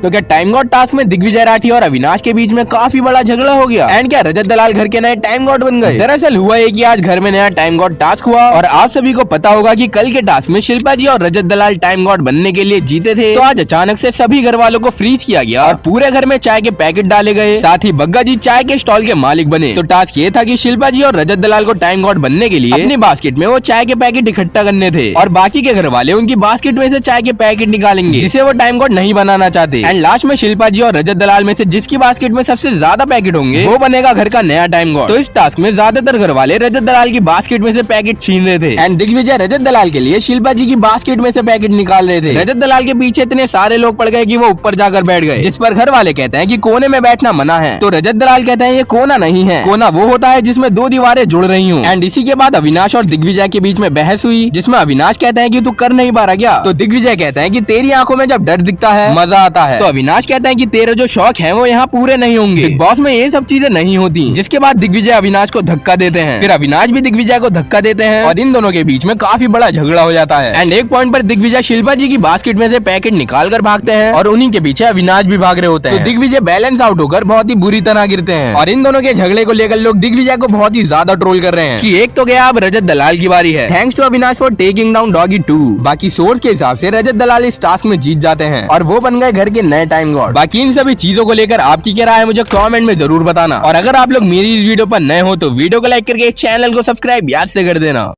तो क्या time God task में दिग्विजय राठी और अविनाश के बीच में काफी बड़ा झगड़ा हो गया एंड क्या रजत दलाल घर के नए टाइम गॉड बन गए? दरअसल हुआ है कि आज घर में नया टाइम गॉड टास्क हुआ और आप सभी को पता होगा कि कल के टास्क में शिल्पा जी और रजत दलाल टाइम गॉड बनने के लिए जीते थे। तो आज अचानक से सभी घर वालों को फ्रीज किया गया और पूरे घर में चाय के पैकेट डाले गए, साथ ही बग्गा जी चाय के स्टॉल के मालिक बने। तो टास्क ये था कि शिल्पा जी और रजत दलाल को टाइम गॉड बनने के लिए अपनी बास्केट में वो चाय के पैकेट इकट्ठा करने थे और बाकी के घर वाले उनकी बास्केट में से चाय के पैकेट निकालेंगे जिसे वो टाइम गॉड नहीं बनाना चाहते। एंड लास्ट में शिल्पा जी और रजत दलाल में से जिसकी बास्केट में सबसे ज्यादा पैकेट होंगे वो बनेगा घर का नया टाइम गॉड। तो इस टास्क में ज्यादातर घर वाले रजत दलाल की बास्केट में से पैकेट छीन रहे थे एंड दिग्विजय रजत दलाल के लिए शिल्पा जी की बास्केट में से पैकेट निकाल रहे थे। रजत दलाल के पीछे इतने सारे लोग पड़ गए कि वो ऊपर जाकर बैठ गए, जिस पर घर वाले कहते हैं कि कोने में बैठना मना है। तो रजत दलाल कहते हैं ये कोना नहीं है, कोना वो होता है जिसमें दो दीवारें जुड़ रही हूँ। एंड इसी के बाद अविनाश और दिग्विजय के बीच में बहस हुई जिसमें अविनाश कहते हैं कि तू कर नहीं पा रहा क्या? तो दिग्विजय कहते हैं कि तेरी आंखों में जब डर दिखता है मजा आता है। तो अविनाश कहते हैं कि तेरे जो शौक है वो यहाँ पूरे नहीं होंगे, बिग बॉस में ये सब चीजें नहीं होती। जिसके बाद दिग्विजय अविनाश को धक्का देते हैं, फिर अविनाश भी दिग्विजय को धक्का देते हैं और इन दोनों के बीच में काफी बड़ा झगड़ा हो जाता है। एंड एक पॉइंट पर दिग्विजय शिल्पा जी की बास्केट में से पैकेट निकाल कर भागते हैं और उन्हीं के पीछे अविनाश भी भाग रहे होते हैं। तो दिग्विजय बैलेंस आउट होकर बहुत ही बुरी तरह गिरते हैं और इन दोनों के झगड़े को लेकर लोग दिग्विजय को बहुत ही ज्यादा ट्रोल कर रहे हैं कि एक तो गया अब रजत दलाल की बारी है, thanks to Avinash for taking down डॉगी 2। बाकी सोर्स के हिसाब से रजत दलाल इस टास्क में जीत जाते हैं और वो बन गए घर के नए टाइम गॉड। बाकी इन सभी चीजों को लेकर आपकी क्या राय है मुझे कमेंट में जरूर बताना और अगर आप लोग मेरी इस वीडियो पर नए हो तो वीडियो को लाइक करके चैनल को सब्सक्राइब याद से कर देना।